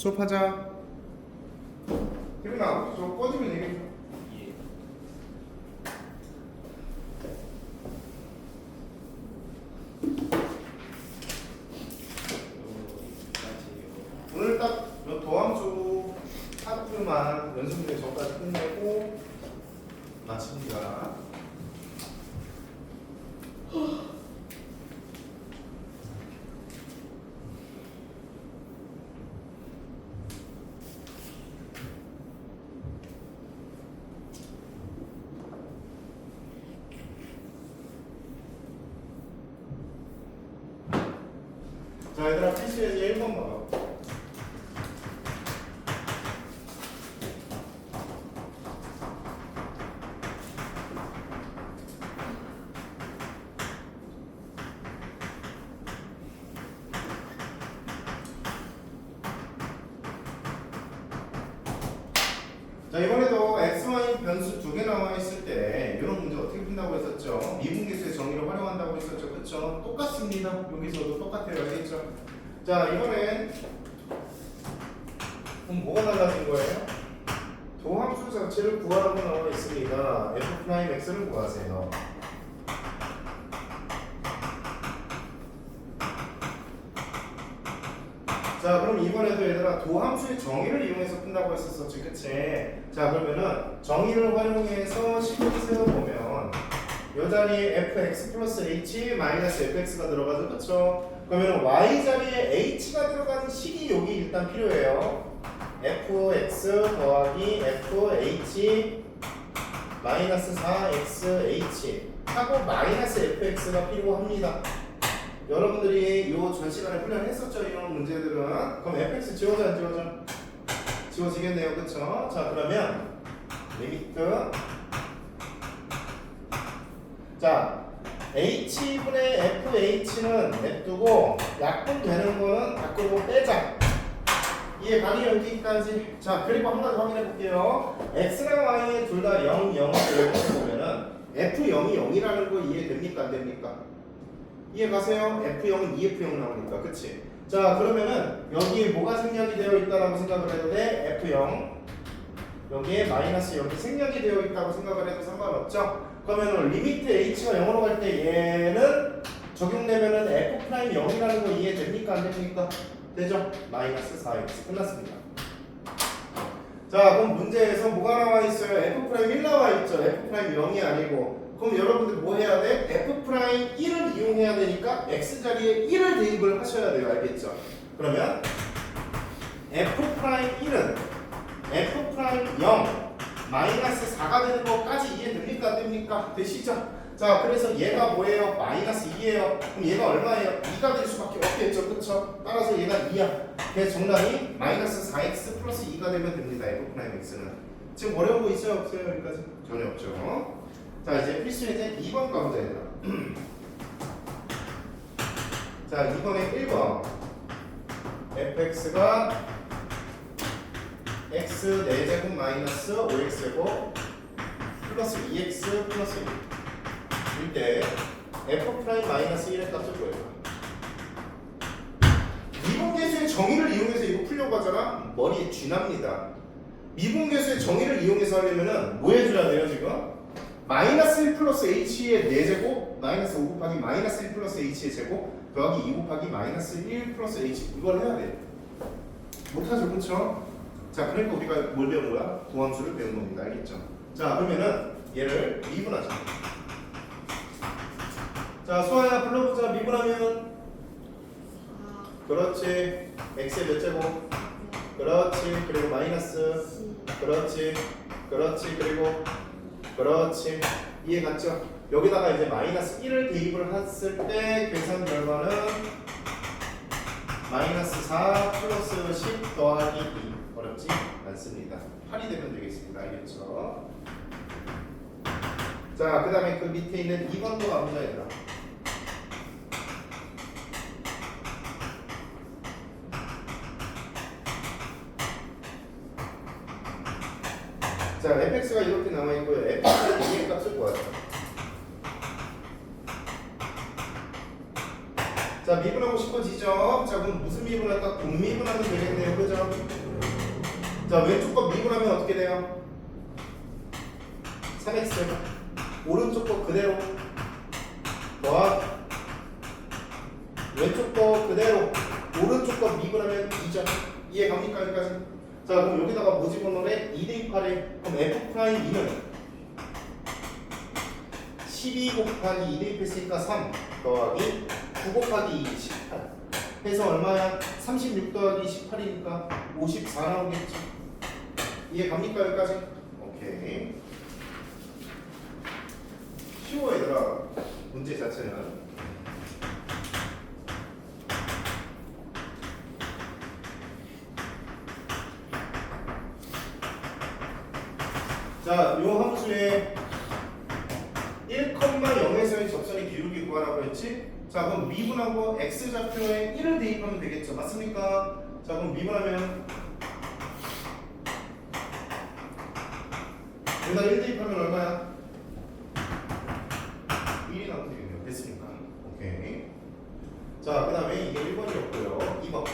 수업하자. 태민아, 저 꺼지면 얘기해. 예. 오늘 딱 요 도함수 파트만 연습문제 전까지 끝내고 마칩니다. 자, 얘들아, 필수에서 1번 봐봐. 자, 이번에도 x, y 변수 두 개 나와 있을 때 이런 문제 어떻게 푼다고 했었죠? 미분계수의 정의를 활용한다고 했었죠. 그쵸? 똑같습니다. 여기서도 똑같아요. 알겠죠? 자, 이번엔 그럼 뭐가 달라진 거예요? 도함수 자체를 구하라고 나와 있습니다. f'x를 구하세요. 자, 그럼 이번에도 얘들아 도함수의 정의를 이용해서 푼다고 했었었지, 그치? 자, 그러면은 정의를 활용해서 식을 세워보면 이 자리에 fx 플러스 h 마이너스 fx가 들어가죠, 그쵸? 그러면 y 자리에 h가 들어가는 식이 여기 일단 필요해요. fx 더하기 fh 마이너스 4xh 하고 마이너스 fx가 필요합니다. 여러분들이 요 전 시간에 훈련했었죠, 이런 문제들은. 그럼 fx 지워져 안 지워져? 지워지겠네요, 그쵸? 자, 그러면 리미트 자 h분의 fh는 냅두고 약분되는 거는 밖으로 빼자. 이해 가니 여기까지. 자, 그리고 한 가지 확인해 볼게요. x랑 y의 둘 다 0, 0을 보면은 f0이 0이라는 거 이해됩니까, 안 됩니까? 이해 가세요? F0은 2F0 나오니까, 그치? 자, 그러면은 여기에 뭐가 생략이 되어 있다라고 생각을 해도 돼? F0 여기에 마이너스 여기 생략이 되어 있다고 생각을 해도 상관없죠? 그러면은 리미트 H가 0으로 갈 때 얘는 적용되면은 F' 0이라는 거 이해됩니까, 안 됩니까? 되죠? 마이너스 4X 끝났습니다. 자, 그럼 문제에서 뭐가 나와 있어요? F'1 나와 있죠? F' 0이 아니고. 그럼 여러분들 뭐 해야 돼? F'1을 이용해야 되니까 X자리에 1을 대입을 하셔야 돼요. 알겠죠? 그러면 F'1은 F'0 마이너스 4가 되는 것까지 이해됩니까? 안 됩니까? 되시죠? 자, 그래서 얘가 뭐예요? 마이너스 2예요. 그럼 얘가 얼마예요? 2가 될 수밖에 없겠죠. 그쵸? 따라서 얘가 2야. 그래서 정답이 마이너스 4x 플러스 2가 되면 됩니다. F'(x는. 지금 어려운 거 있어요? 없어요? 여기까지? 전혀 없죠. 자, 이제 필수 예제 2번 가보자, 얘들아. 자, 이번에 1번 fx가 x 4제곱 마이너스 5x제곱 플러스 2x 플러스 1일 때 f' 마이너스 1의 값을 구해봐. 미분계수의 정의를 이용해서 이거 풀려고 하잖아? 머리에 쥐납니다. 미분계수의 정의를 이용해서 하려면은 뭐 해줘야 돼요, 지금? 마이너스 1 플러스 h의 4제곱 마이너스 5 곱하기 마이너스 1 플러스 h의 제곱 더하기 2 곱하기 마이너스 1 플러스 h 이걸 해야 돼. 못하죠, 그쵸? 자, 그러니까 우리가 뭘 배운 거야? 도함수를 배운 겁니다. 알겠죠? 자, 그러면은 얘를 미분하자. 자, 수아야 불러보자. 미분하면 그렇지. x의 몇 제곱? 그렇지. 그리고 마이너스 그렇지. 그렇지. 그리고 그렇지. 이해 갔죠? 여기다가 이제 마이너스 1을 대입을 했을 때 계산 결과는 마이너스 4 플러스 10 더하기 2. 어렵지 않습니다. 8이 되면 되겠습니다. 알겠죠? 자, 그 다음에 그 밑에 있는 2번도 가보자, 얘들아. 자, fx가 이렇게 나와 있고요. fx의 2의 값을 구하자. 자, 미분하고 싶어지죠? 자, 그럼 무슨 미분할까? 공미분하면 되겠네요. 그죠? 자, 왼쪽 거 미분하면 어떻게 돼요? 3x. 오른쪽 거 그대로 더하기 왼쪽 거 그대로 오른쪽 거 미분하면 2죠. 이해 갑니까? 여기까지? 자, 그럼 여기다가 뭐 집어넣으래? 2대입하래. 그럼 f'2는 12 곱하기 2 대입했으니까 3 더하기 9 곱하기 2 18 해서 얼마야? 36 더하기 18이니까 54 나오겠지. 이해 갑니까? 여기까지? 오케이. 쉬워 얘들아. 문제 자체는. 자, 요 함수에 1,0에서의 접선의 기울기 구하라고 했지? 자, 그럼 미분하고 x좌표에 1을 대입하면 되겠죠. 맞습니까? 자, 그럼 미분하면 여기다 1 대입하면 얼마야? 1이 나오면 되겠네요. 됐습니까? 오케이. 자, 그 다음에 이게 1번이었고요. 2번.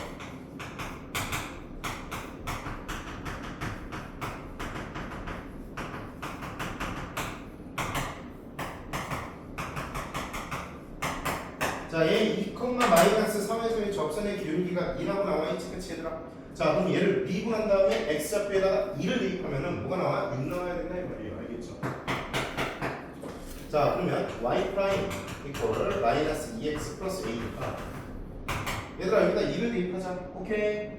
자, 얘 2,-3에서의 접선의 기울기가 2라고 나와 있지, 그치 얘들아? 자, 그럼 얘를 미분한 다음에 x좌표에다가 2를 대입하면은 뭐가 나와? 6 나와야 된다 이 말이에요. 알겠죠? 자, 그러면 y 프라임 이퀄 마이너스 2x 플러스 a니까 얘들아 여기다 2를 대입하자. 오케이.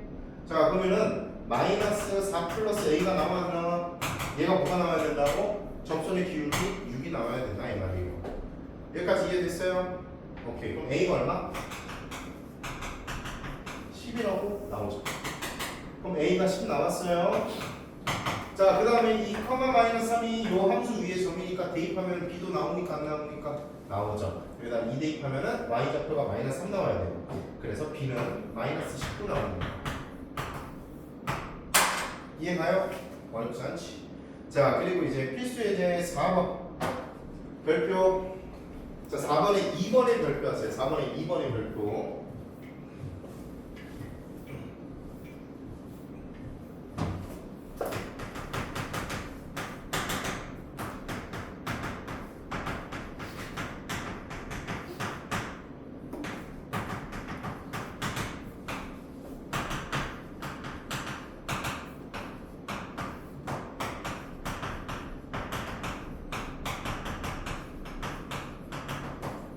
자, 그러면은 마이너스 4 플러스 a가 나와야 얘가 뭐가 나와야 된다고? 접선의 기울기 6이 나와야 된다 이 말이에요. 여기까지 이해됐어요? 오케이. 그럼 a가 얼마? 10이라고 나오죠. 그럼 a가 10 나왔어요. 자, 그 다음에 2,-3이 요 함수 위에 점이니까 대입하면 b도 나오니까 안 나오니까 나오죠. 여기다 2 대입하면은 y좌표가 마이너스 3 나와야 돼요. 그래서 b는 마이너스 10도 나옵니다. 이해가요? 어렵지 않지. 자, 그리고 이제 필수 예제 4번 별표. 자, 4번에 2번의 별표 하세요. 4번에 2번의 별표.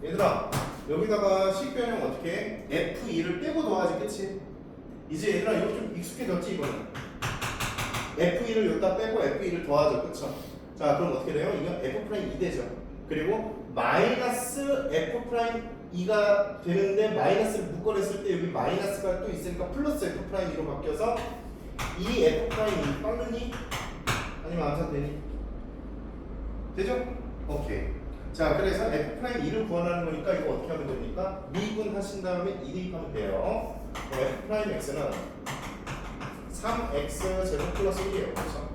얘들아, 여기다가 식변형 어떻게 해? F2를 빼고 더하지, 그치? 이제 얘들아 이거 좀 익숙해졌지 이거는. F2를 여기다 빼고 F2를 더하죠, 그쵸? 자, 그럼 어떻게 돼요? 이건 F'2 되죠. 그리고 마이너스 F'2가 되는데 마이너스를 묶어냈을 때 여기 마이너스가 또 있으니까 플러스 F'2로 바뀌어서 이 F'2 빠르니? 아니면 암산되니? 되죠? 오케이. 자, 그래서 F'2를 구하라는 거니까 이거 어떻게 하면 됩니까? 미분하신 다음에 2 대입하면 돼요. F'X는 3x 제곱 플러스 1이에요. 그렇죠?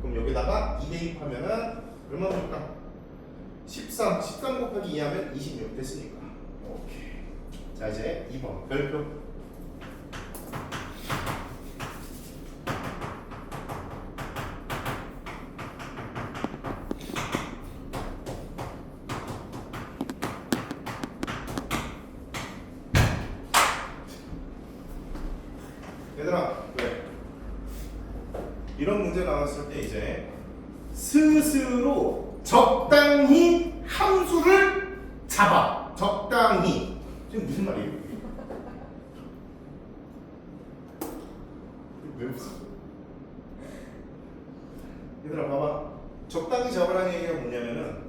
그럼 여기다가 2 대입하면은 얼마 볼까? 13 곱하기 2 하면 26 됐으니까. 오케이. 자, 이제 2번 별표. 얘들아, 왜? 이런 문제 나왔을 때 이제 스스로 적당히 함수를 잡아. 적당히. 지금 무슨 말이에요? 왜 웃어? 얘들아 봐봐. 적당히 잡으라는 얘기가 뭐냐면은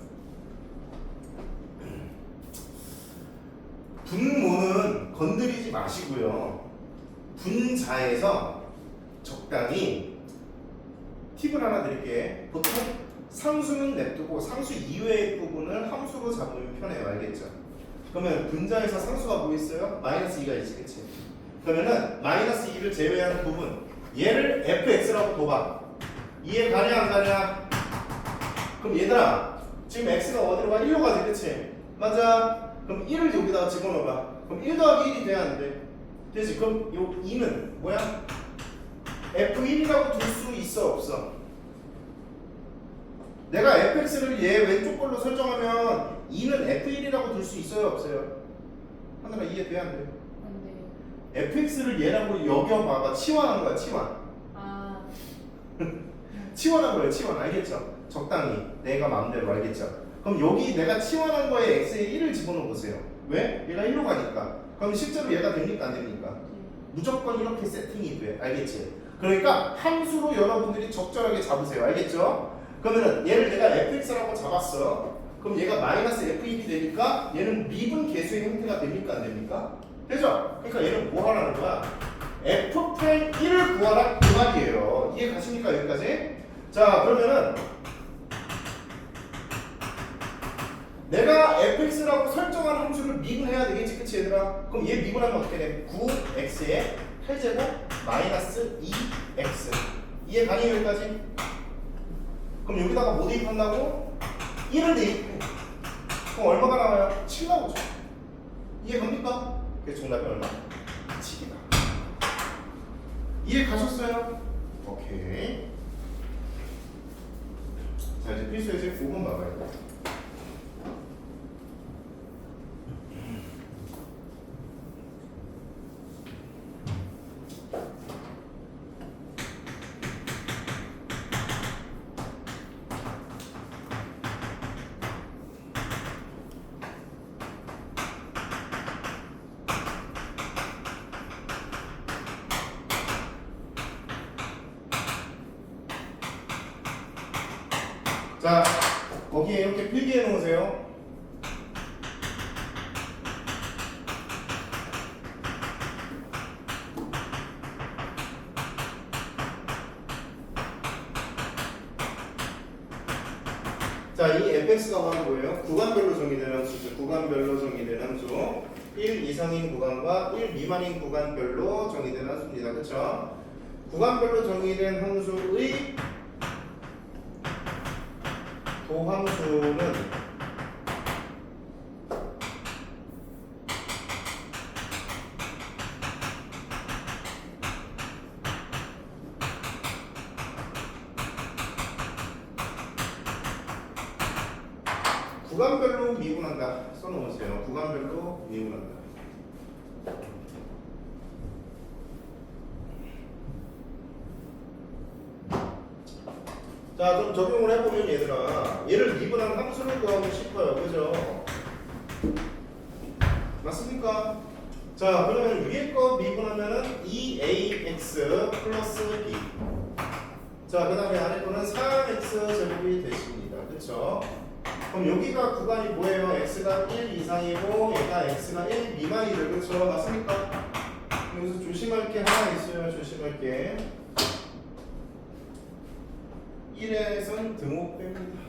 분모는 건드리지 마시고요. 분자에서 적당히 팁을 하나 드릴게. 보통 상수는 냅두고 상수 이외의 부분을 함수로 잡으면 편해요. 알겠죠? 그러면 분자에서 상수가 뭐 있어요? 마이너스 2가 있지, 그치? 그러면은 마이너스 2를 제외한 부분 얘를 fx라고 둬봐. 이해 가냐 안 가냐? 그럼 얘들아 지금 x가 어디로 가? 1로 가지, 그치? 맞아. 그럼 1을 여기다가 집어넣어봐. 그럼 1 더하기 1이 돼야 안 돼? 되지? 그럼 요 2는 뭐야? F1이라고 둘 수 있어 없어? 내가 fx를 얘 왼쪽 걸로 설정하면 2는 f1이라고 둘 수 있어요 없어요? 하늘아 이해돼 안 돼? 안 돼요. fx를 얘라고 여겨봐봐. 치환한 거야 치환. 아, 치환한 거예요 치환. 알겠죠? 적당히 내가 마음대로. 알겠죠? 그럼 여기 내가 치환한 거에 x에 1을 집어넣어 보세요. 왜? 얘가 1로 가니까. 그럼 실제로 얘가 됩니까 안 됩니까? 네. 무조건 이렇게 세팅이 돼. 알겠지? 그러니까 함수로 여러분들이 적절하게 잡으세요. 알겠죠? 그러면은 얘를 내가 fx라고 잡았어. 그럼 얘가 마이너스 f1이 되니까 얘는 미분 계수의 형태가 됩니까 안 됩니까? 되죠? 그러니까 얘는 뭐 하라는 거야? f' 1을 구하라 그 말이에요. 이해 가십니까 여기까지? 자 그러면은 내가 fx라고 설정한 함수를 미분해야 되겠지 그치 얘들아? 그럼 얘 미분하면 어떻게 돼? 9x에 8제곱 마이너스 2x 이해 가니 여기까지? 그럼 여기다가 뭐 대입한다고? 1을 대입해. 그럼 얼마가 나와요? 7 나오죠. 이해 갑니까? 그래서 정답이 얼마? 7이다. 이해 가셨어요? 오케이. 자 이제 필수 예제 5번 봐봐요. 자, 거기에 이렇게 필기해 놓으세요. 자, 이 fx가 바로 뭐예요? 구간별로 정의된 함수죠. 구간별로 정의된 함수. 1 이상인 구간과 1 미만인 구간별로 정의된 함수입니다. 그렇죠? 구간별로 정의된 함수의 도함수는 구간별로 미분한다. 써놓으세요. 구간별로 미분한다. 자, 좀 적용을 해보면 얘들아, 얘를 미분한 함수를 구하고 싶어요. 그죠? 맞습니까? 자, 그러면 위에 거 미분하면은 2ax 플러스 b. 자, 그 다음에 아래 거는 3x 제곱이 되십니다. 그쵸? 그럼 여기가 구간이 뭐예요? x가 1 이상이고 얘가 x가 1 미만이죠. 그쵸? 맞습니까? 여기서 조심할 게 하나 있어요. 조심할 게. 1에선 등호 뺍니다.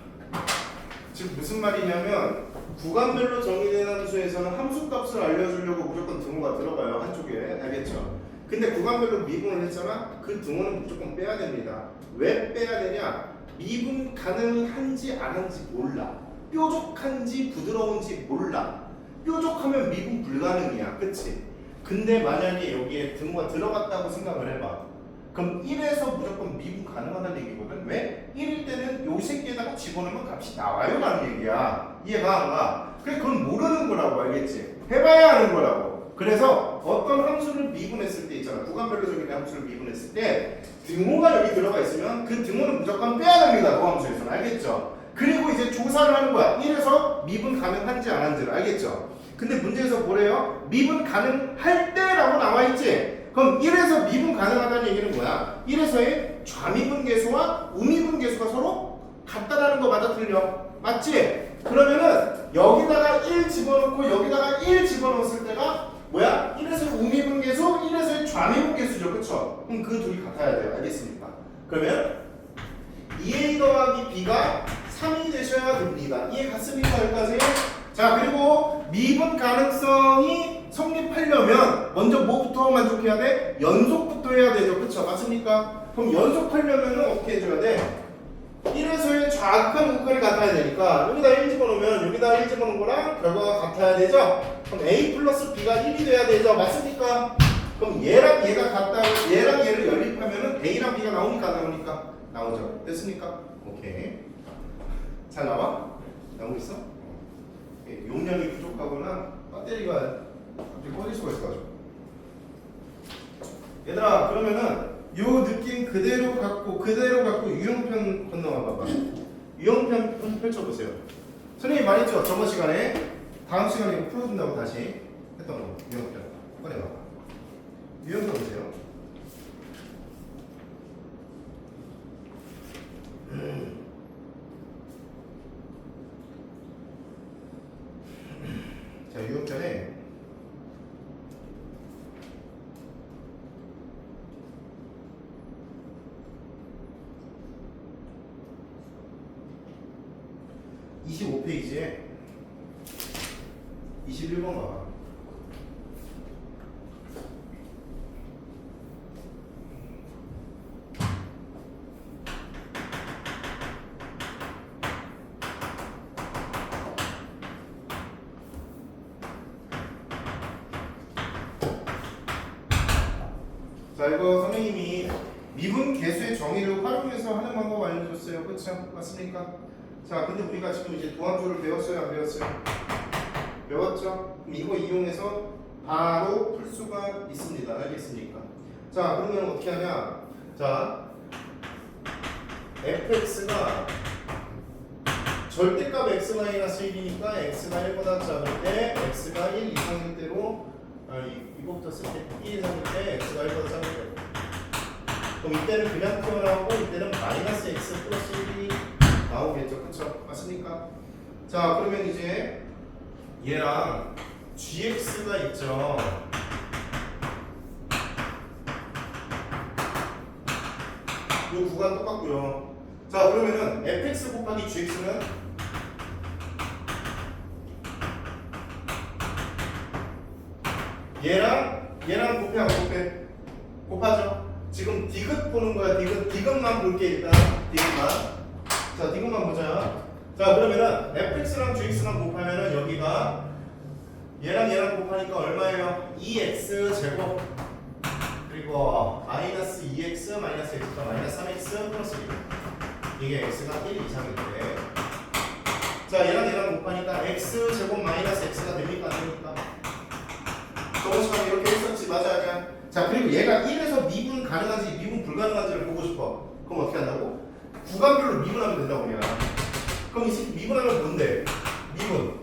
지금 무슨 말이냐면 구간별로 정의된 함수에서는 함수값을 알려주려고 무조건 등호가 들어가요. 한쪽에. 알겠죠? 근데 구간별로 미분을 했잖아? 그 등호는 무조건 빼야 됩니다. 왜 빼야 되냐? 미분 가능한지 안 한지 몰라. 뾰족한지 부드러운지 몰라. 뾰족하면 미분 불가능이야. 그치? 근데 만약에 여기에 등호가 들어갔다고 생각을 해봐. 그럼 1에서 무조건 미분 가능하다는 얘기거든. 왜? 1일 때는 요 새끼에다가 집어넣으면 값이 나와요 라는 얘기야. 이해가 안 가? 그래 그건 모르는 거라고. 알겠지? 해봐야 하는 거라고. 그래서 어떤 함수를 미분했을 때 있잖아. 구간별로 정의된 함수를 미분했을 때 등호가 여기 들어가 있으면 그 등호는 무조건 빼야 됩니다. 그 함수에서는. 알겠죠? 그리고 이제 조사를 하는 거야. 1에서 미분 가능한지 안 한지를. 알겠죠? 근데 문제에서 뭐래요? 미분 가능할 때라고 나와 있지? 그럼 1에서 미분 가능하다는 얘기는 뭐야? 1에서의 좌미분 계수와 우미분 계수가 서로 같다라는 거 맞아 틀려? 맞지? 그러면은 여기다가 1 집어넣고 여기다가 1 집어넣었을 때가 뭐야? 1에서의 우미분 계수, 1에서의 좌미분 계수죠. 그쵸? 그럼 그 둘이 같아야 돼요. 알겠습니까? 그러면 2a 더하기 b가 3이 되셔야 됩니다. 이해 갔습니까? 여기까지? 자, 그리고 미분 가능성이 성립하려면 먼저 뭐부터 만족해야 돼? 연속부터 해야 되죠. 그쵸? 맞습니까? 그럼 연속하려면 어떻게 해줘야 돼? 1에서의 좌극한 우극한이 같아야 되니까 여기다 1 집어넣으면 여기다 1 집어넣은 거랑 결과가 같아야 되죠? 그럼 a 플러스 b가 1이 돼야 되죠. 맞습니까? 그럼 얘랑 얘가 같다. 얘랑 얘를 연립하면은 A랑 B가 나오니까 안 나오니까 나오죠. 됐습니까? 오케이. 잘 나와? 나오고 있어? 용량이 부족하거나 배터리가 갑자기 꺼질 수가 있어가지고. 얘들아 그러면은 요 느낌 그대로 갖고 유형편 건너가 봐봐. 유형편 펼쳐보세요. 선생님이 말했죠 저번 시간에 다음 시간에 이거 풀어준다고 다시 했던 거. 유형편 꺼내봐봐. 유형편 보세요. 자 유형편에 (25페이지에) 21번 봐봐. 자 이거 선생님이 미분 계수의 정의를 활용해서 하는 방법 알려줬어요. 그렇죠? 맞습니까? 자 근데 우리가 지금 이제 도함수를 배웠어요? 안 배웠어요? 배웠죠? 그럼 이거 이용해서 바로 풀 수가 있습니다. 알겠습니까? 자 그러면 어떻게 하냐? 자 fx가 절대값 x-1이니까 x가 1보다 작을 때 x가 1 이상일 때로 이거부터 쓸 때 1 이상일 때 x가 1보다 작을 때 그럼 이때는 그냥 튀어나오고 이때는 마이너스 x 플러스 1이 나오겠죠. 그쵸? 맞습니까? 자 그러면 이제 얘랑 gx가 있죠. 이 구간 똑같고요. 자 그러면은 fx 곱하기 gx는 얘랑 곱해 안 곱해? 곱하죠. 지금 디귿 보는 거야. 디귿만 볼게 일단. 디귿만. 자 디귿만 보자. 자 그러면은 fx랑 gx랑 곱하면은 여기가 얘랑 곱하니까 얼마예요? 2x 제곱 그리고 마이너스 2x 마이너스 x가 마이너스 3x 플러스 1 이게 x가 1 이상일 때 자 얘랑 곱하니까 x 제곱 마이너스 x가 됩니까 안 됩니까? 저번 시간에 이렇게 했었지 맞아 아니야? 자 그리고 얘가 1에서 미분 가능한지 미분 불가능한지를 보고 싶어. 그럼 어떻게 한다고? 구간별로 미분하면 된다고 그냥. 그럼 이 새끼 미분하면 뭔데? 미분.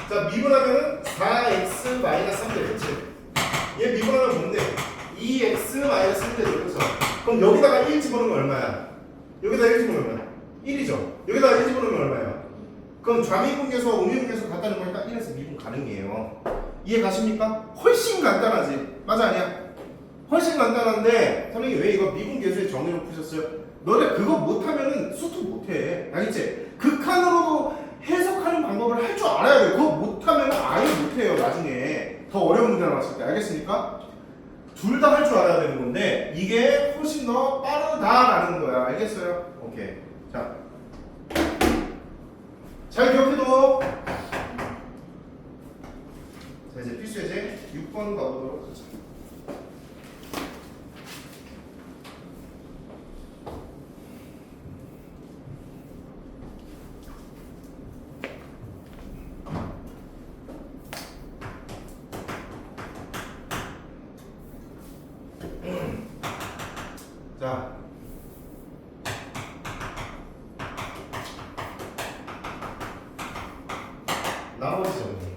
자 미분하면은 4x 마이너스 3대 그치? 얘 미분하면 뭔데? 2x 마이너스 3대 그렇죠? 그럼 여기다가 1 집어넣으면 얼마야? 여기다 1 집어넣으면 1이죠? 여기다가 1 집어넣으면 얼마예요? 그럼 좌미분계수와 우미분계수 같다는 거니까 1에서 미분 가능해요. 이해 가십니까? 훨씬 간단하지? 맞아 아니야? 훨씬 간단한데 선생님이 왜 이거 미분계수의 정의로 푸셨어요? 너네 그거 못하면은 수투 못해. 알겠지? 극한으로도 해석하는 방법을 할 줄 알아야 돼. 그거 못하면 아예 못해요. 나중에 더 어려운 문제 나왔을 때. 알겠습니까? 둘 다 할 줄 알아야 되는 건데 이게 훨씬 더 빠르다라는 거야. 알겠어요? 오케이. 자, 잘 기억해둬. 자 이제 필수 예제 6번 가보도록 하자. 자, 나머지 정리.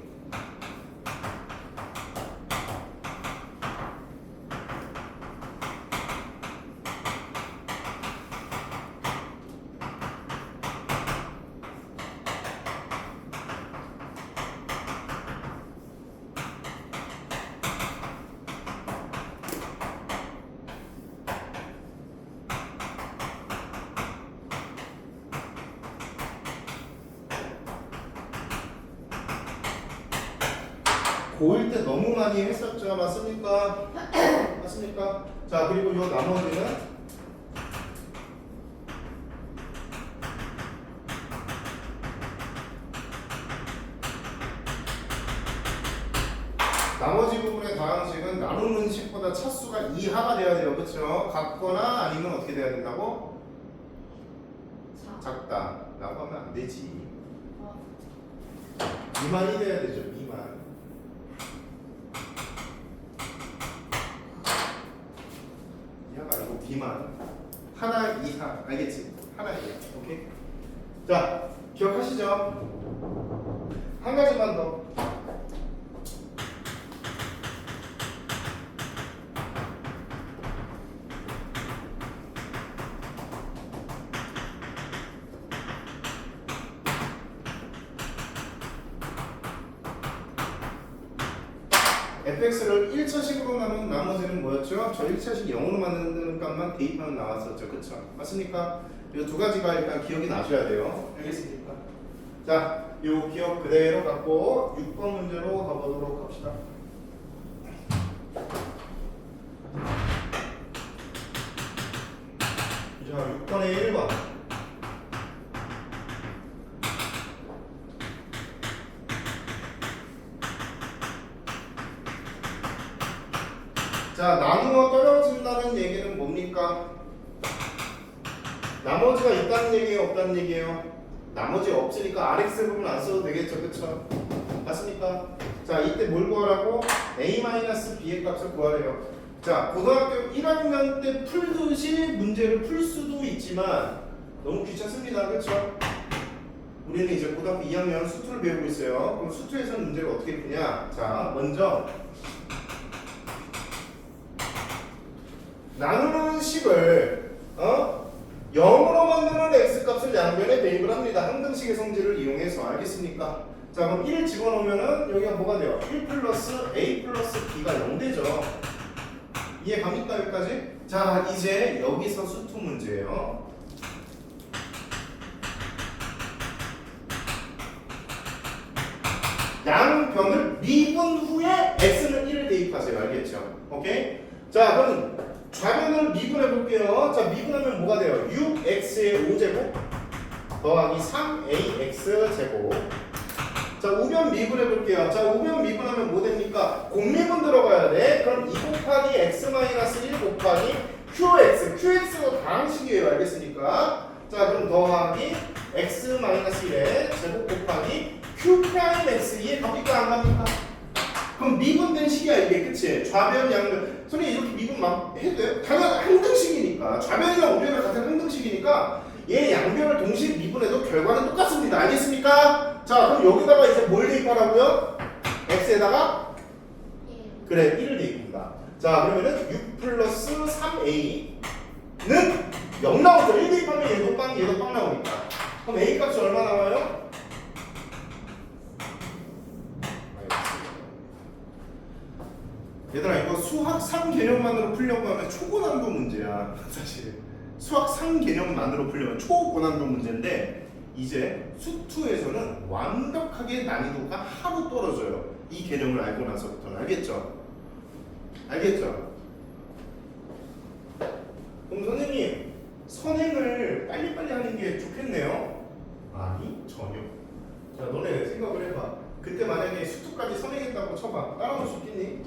고1 때 너무 많이 했었죠. 맞습니까? 맞습니까? 자 그리고 요 나머지는 나머지 부분의 다항식 1보다 차수가 이하가 돼야 돼요. 그렇죠? 같거나 아니면 어떻게 돼야 된다고? 작다 라고 하면 안 되지. 미만이 돼야 되죠. 미만. 이하가 아니고 비만. 하나 이하. 알겠지? 하나 이하. 오케이? 자, 기억하시죠? 한 가지만 더. fx를 1차식으로 나눈 나머지는 뭐였죠? 저 1차식 0으로 만드는 값만 대입하면 나왔었죠. 그쵸? 맞습니까? 이 두 가지가 일단 기억이 나셔야 돼요. 알겠습니까? 자, 요 기억 그대로 갖고 6번 문제로 가보도록 합시다. 자, 6번의 1번. 자, 나누어 떨어진다는 얘기는 뭡니까? 나머지가 있다는 얘기예요, 없다는 얘기예요? 나머지 없으니까 RX 부분 안 써도 되겠죠, 그쵸? 맞습니까? 자, 이때 뭘 구하라고? A-B의 값을 구하래요. 자, 고등학교 1학년 때 풀듯이 문제를 풀 수도 있지만 너무 귀찮습니다, 그쵸? 우리는 이제 고등학교 2학년 수투를 배우고 있어요. 그럼 수투에서는 문제를 어떻게 푸냐? 자, 먼저 나누는 식을 0으로 만드는 x값을 양변에 대입을 합니다. 항등식의 성질을 이용해서. 알겠습니까? 자, 그럼 1 집어넣으면은 여기가 뭐가 돼요? 1 플러스 a 플러스 b가 0 되죠. 이해 갑니까 여기까지? 자, 이제 여기서 수투 문제예요. 양변을 미분 후에 x는 1을 대입하세요. 알겠죠? 오케이? 자, 그럼 좌변을 미분해 볼게요. 자, 미분하면 뭐가 돼요? 6x의 5제곱 더하기 3ax 제곱. 자, 우변 미분해 볼게요. 자, 우변 미분하면 뭐 됩니까? 곱미분 들어가야 돼. 그럼 2 곱하기 x-1 곱하기 qx가 다항식이에요. 알겠습니까? 자, 그럼 더하기 x-1의 제곱 곱하기 q'x. 이해 갑니까? 안 갑니까? 그럼 미분된 식이야 이게. 그치? 좌변 양변. 선생님 이렇게 미분 막 해도 돼요? 당연히 항등식이니까. 좌변이랑 우변이랑 같은 항등식이니까 얘 양변을 동시에 미분해도 결과는 똑같습니다. 알겠습니까? 자, 그럼 여기다가 이제 뭘 대입하라고요? x에다가? 그래, 1을 대입합니다. 자, 그러면은 6 플러스 3a는 0 나오죠. 1 대입하면 얘도 빵 나오니까. 그럼 a 값이 얼마 나와요? 얘들아, 이거 수학 3개념만으로 풀려고 하면 초고난도 문제야. 사실 수학 3개념만으로 풀려면 초고난도 문제인데 이제 수투에서는 완벽하게 난이도가 하루 떨어져요. 이 개념을 알고 나서부터는. 알겠죠? 알겠죠? 그럼 선생님, 선행을 빨리빨리 하는 게 좋겠네요? 아니, 전혀. 자, 너네 생각을 해봐. 그때 만약에 수투까지 선행했다고 쳐봐. 따라올 수 있겠니?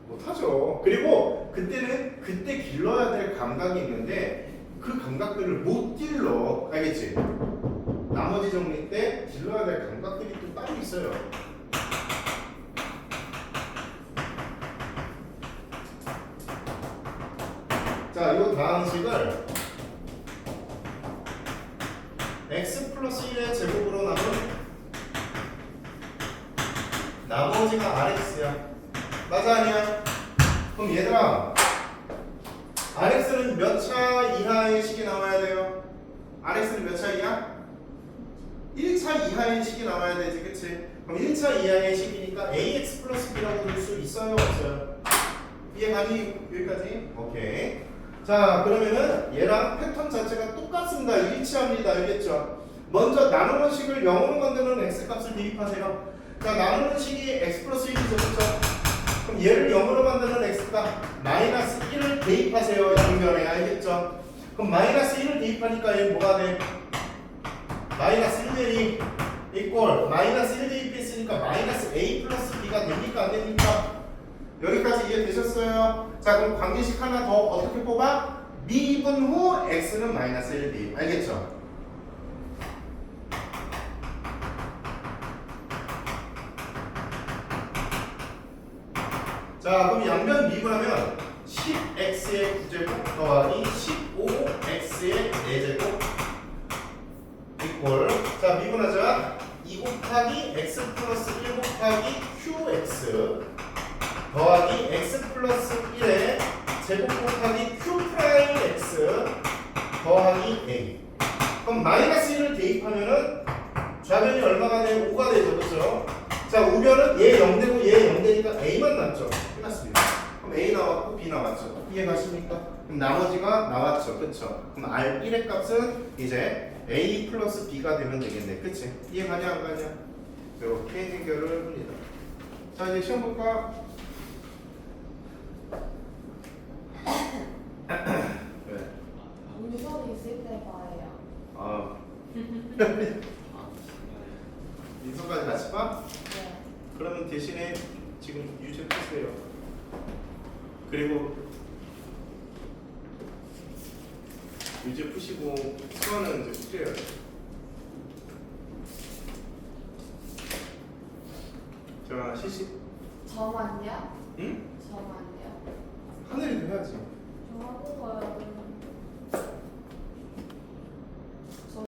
못하죠. 그리고 그때는 그때 길러야 될 감각이 있는데 그 감각들을 못 길러. 알겠지? 나머지 정리 때 길러야 될 감각들이 또 따로 있어요. 자, 이 다항식을 x 플러스 1의 제곱으로 나눈 나머지가 rx야. 맞아 아니야? 그럼 얘들아, rx는 몇 차 이하의 식이 나와야 돼요? rx는 몇 차 이하? 1차 이하의 식이 나와야 되지, 그치? 그럼 1차 이하의 식이니까 ax 플러스 b라고 볼 수 있어요, 없어요? 이해 가니? 여기까지? 오케이. 자, 그러면은 얘랑 패턴 자체가 똑같습니다. 일치합니다. 알겠죠? 먼저 나누는 식을 0으로 만드는 x값을 대입하세요. 자, 나누는 식이 x 플러스 1이죠, 그쵸? 그럼 얘를 0으로 만드는 x가 마이너스 1을 대입하세요. 양변에. 알겠죠? 그럼 마이너스 1을 대입하니까 얘는 뭐가 돼? 마이너스 1이 이꼴 마이너스 1 대입했으니까 마이너스 a 플러스 b가 됩니까? 안 됩니까? 여기까지 이해되셨어요? 자, 그럼 관계식 하나 더 어떻게 뽑아? 미분 후 x는 마이너스 1 대입. 알겠죠? 자, 그럼 양변 미분하면 10x의 9제곱 더하기 15x의 4제곱 이꼴. 자, 미분하자. 2 곱하기 x 플러스 1 곱하기 qx 더하기 x 플러스 1의 제곱 곱하기 q 프라임 x 더하기 a. 그럼 마이너스 1을 대입하면은 좌변이 얼마가 돼? 5가 되죠. 그렇죠? 자, 우변은 얘 0되고 얘 0되니까 a만 남죠. 끝났습니다. 그럼 a 나왔고 b 나왔죠. 이해가십니까? 그럼 나머지가 나왔죠. 그쵸? 그럼 R1의 값은 이제 a 플러스 b가 되면 되겠네. 그치? 이해가냐 안 가냐? 이렇게 해결을 합니다. 자, 이제 시험 볼까? 네. 문서도 있을 때 봐요. 아. 민서까지 같이 봐? 네. 그러면 대신에 지금 유제 푸세요. 그리고 유제 푸시고 수화는 이제 숙제해야죠. 자, 시시. 저만요? 응? 저만요? 하늘이도 해야지. 저 하고 가요.